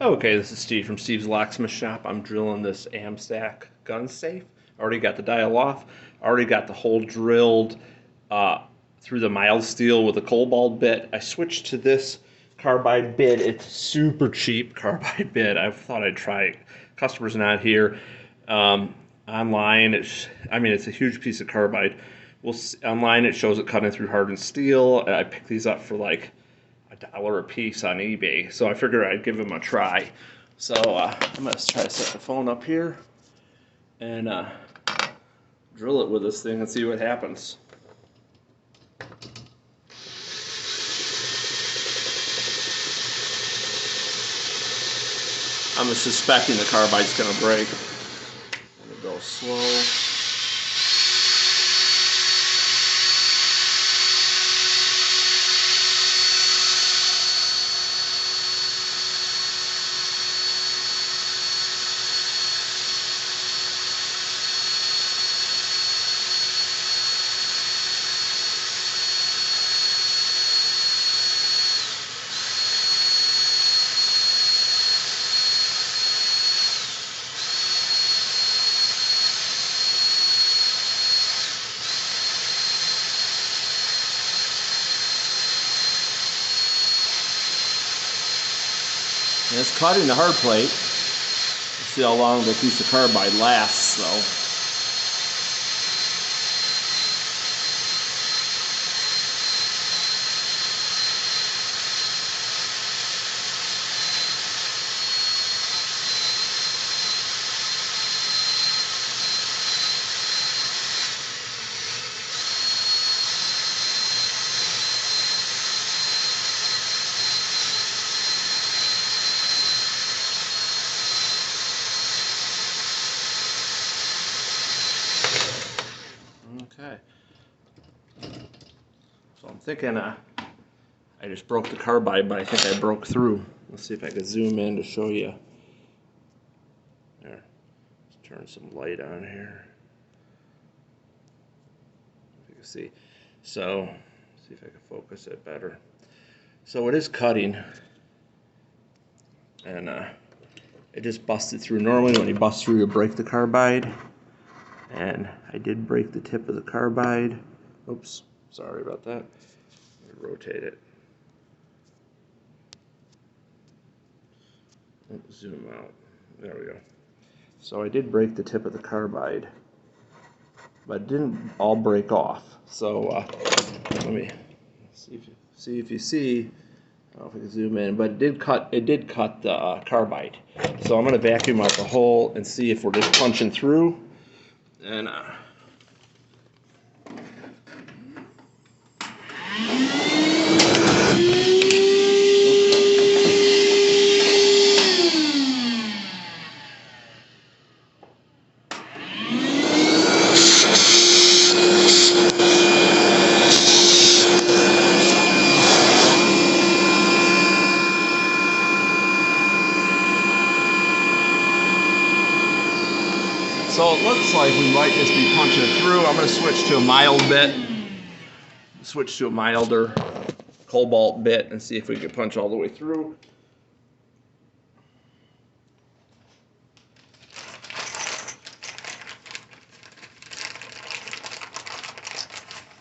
Okay, this is Steve from Steve's Locksmith Shop. I'm drilling this AMSAC gun safe. Already got the dial off. Already got the hole drilled through the mild steel with a cobalt bit. I switched to this carbide bit. It's super cheap carbide bit. I thought I'd try it. Customer's not here. Online, it's a huge piece of carbide. Online it shows it cutting through hardened steel. I picked these up for like $1 a piece on eBay, so I figured I'd give them a try. So I'm gonna try to set the phone up here and drill it with this thing and see what happens. I'm suspecting the carbide's gonna break. I'm gonna go slow. And it's cutting the hard plate. Let's see how long the piece of carbide lasts, though. Okay. So I'm thinking I just broke the carbide, but I think I broke through. Let's see if I can zoom in to show you. There. Let's turn some light on here. If you can see. So, see if I can focus it better. So it is cutting. And it just busted through. Normally when you bust through, you break the carbide. And I did break the tip of the carbide. Oops, sorry about that. Let me rotate it. Zoom out. There we go. So I did break the tip of the carbide, but it didn't all break off. So let me see if you see. I don't know if I can zoom in, but it did cut the carbide. So I'm going to vacuum out the hole and see if we're just punching through. And so it looks like we might just be punching it through. I'm going to switch to a mild bit, switch to a milder cobalt bit, and see if we can punch all the way through.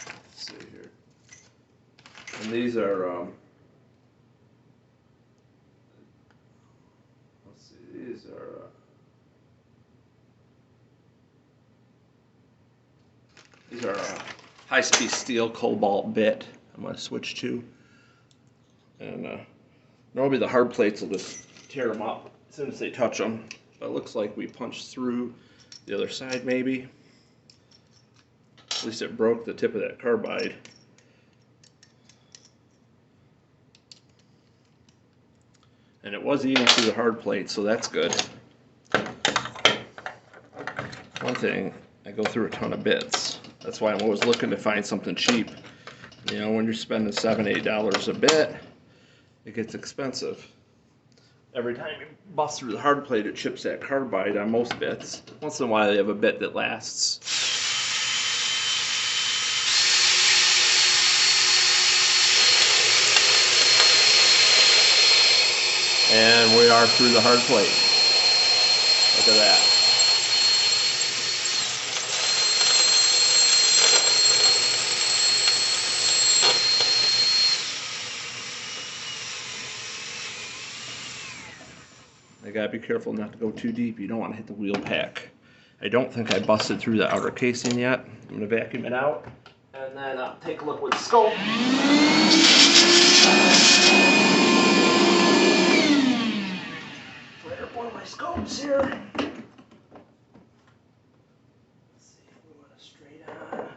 Let's see here. And these are, let's see, these are, high-speed steel cobalt bit I'm going to switch to. And normally the hard plates will just tear them up as soon as they touch them. But it looks like we punched through the other side maybe. At least it broke the tip of that carbide. And it was eating through the hard plate, so that's good. One thing, I go through a ton of bits. That's why I'm always looking to find something cheap. You know, when you're spending $7, $8 a bit, it gets expensive. Every time you bust through the hard plate, it chips that carbide on most bits. Once in a while, they have a bit that lasts. And we are through the hard plate. Look at that. I gotta be careful not to go too deep. You don't want to hit the wheel pack. I don't think I busted through the outer casing yet. I'm gonna vacuum it out and then take a look with the scope. Fire up one of my scopes here. Let's see if we want to straight on. Go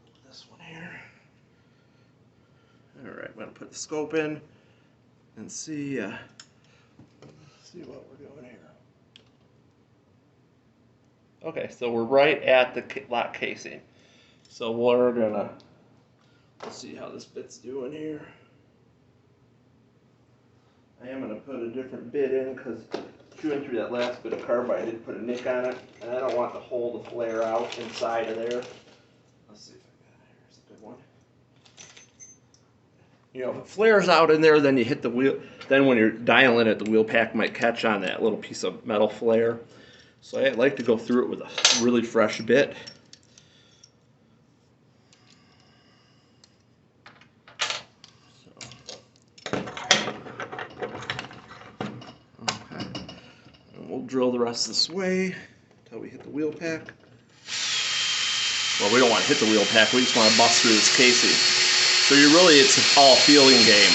with this one here. All right, I'm gonna put the scope in and see what we're doing here. Okay, so we're right at the lock casing. So we're gonna, let's see how this bit's doing here. I am gonna put a different bit in because chewing through that last bit of carbide, I did put a nick on it, and I don't want the hole to flare out inside of there. Let's see if I got it. Here's a good one. You know, if it flares out in there, then you hit the wheel. Then when you're dialing it, the wheel pack might catch on that little piece of metal flare. So I like to go through it with a really fresh bit. Okay. And we'll drill the rest this way until we hit the wheel pack. Well, we don't want to hit the wheel pack. We just want to bust through this casing. So it's all feeling game.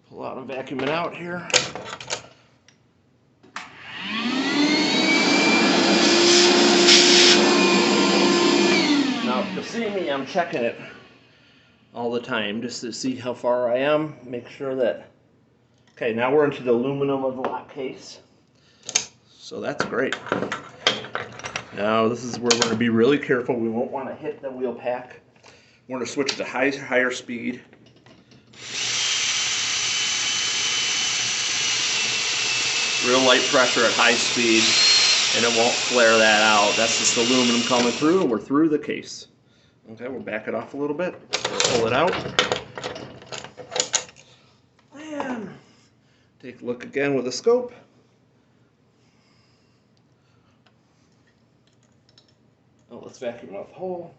Pull out and vacuum it out here. Now, if you see me, I'm checking it all the time just to see how far I am. Make sure that, okay, now we're into the aluminum of the lock case. So that's great. Now this is where we're going to be really careful. We won't want to hit the wheel pack. We're going to switch it to higher speed. Real light pressure at high speed, and it won't flare that out. That's just aluminum coming through, and we're through the case. Okay, we'll back it off a little bit. Pull it out. And take a look again with a scope. Oh, let's vacuum out the hole.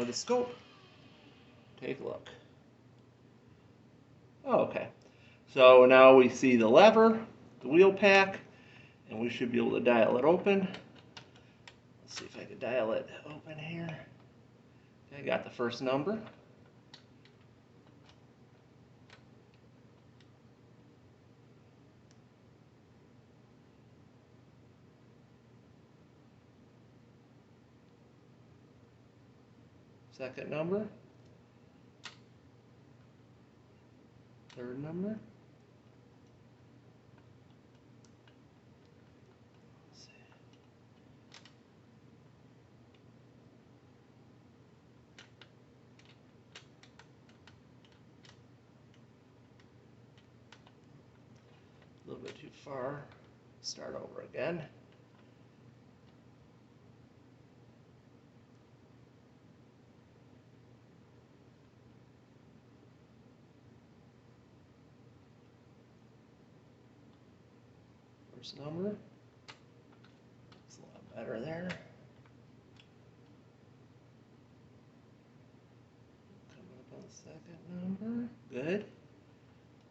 The scope. Take a look. Oh, okay. So now we see the lever, the wheel pack, and we should be able to dial it open. Let's see if I can dial it open here. I got the first number. Second number. Third number. Let's see. A little bit too far. Start over again. First number. It's a lot better there. Coming up on the second number. Good.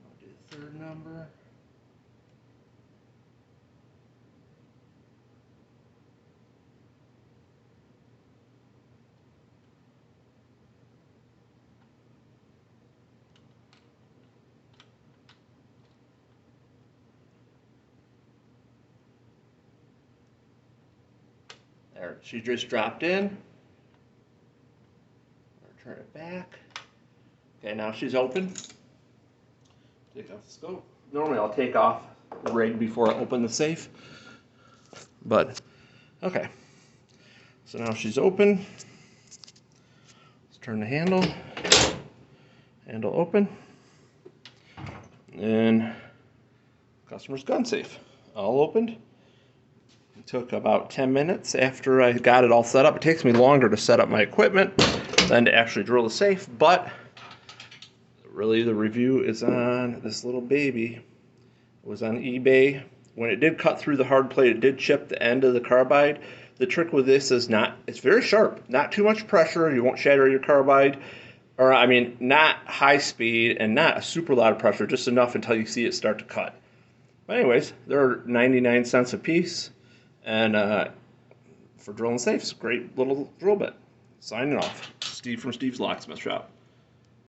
I'll do the third number. There, she just dropped in. Turn it back. Okay, now she's open. Take off the scope. Normally I'll take off the rig before I open the safe. But, okay. So now she's open. Let's turn the handle. Handle open. And customer's gun safe. All opened. It took about 10 minutes after I got it all set up. It takes me longer to set up my equipment than to actually drill the safe, but really the review is on this little baby. It was on eBay. When it did cut through the hard plate, it did chip the end of the carbide. The trick with this is it's very sharp. Not too much pressure. You won't shatter your carbide. Or, I mean, not high speed and not a super loud pressure, just enough until you see it start to cut. But anyways, they're 99 cents a piece. And for drilling safes, great little drill bit. Signing off. Steve from Steve's Locksmith Shop.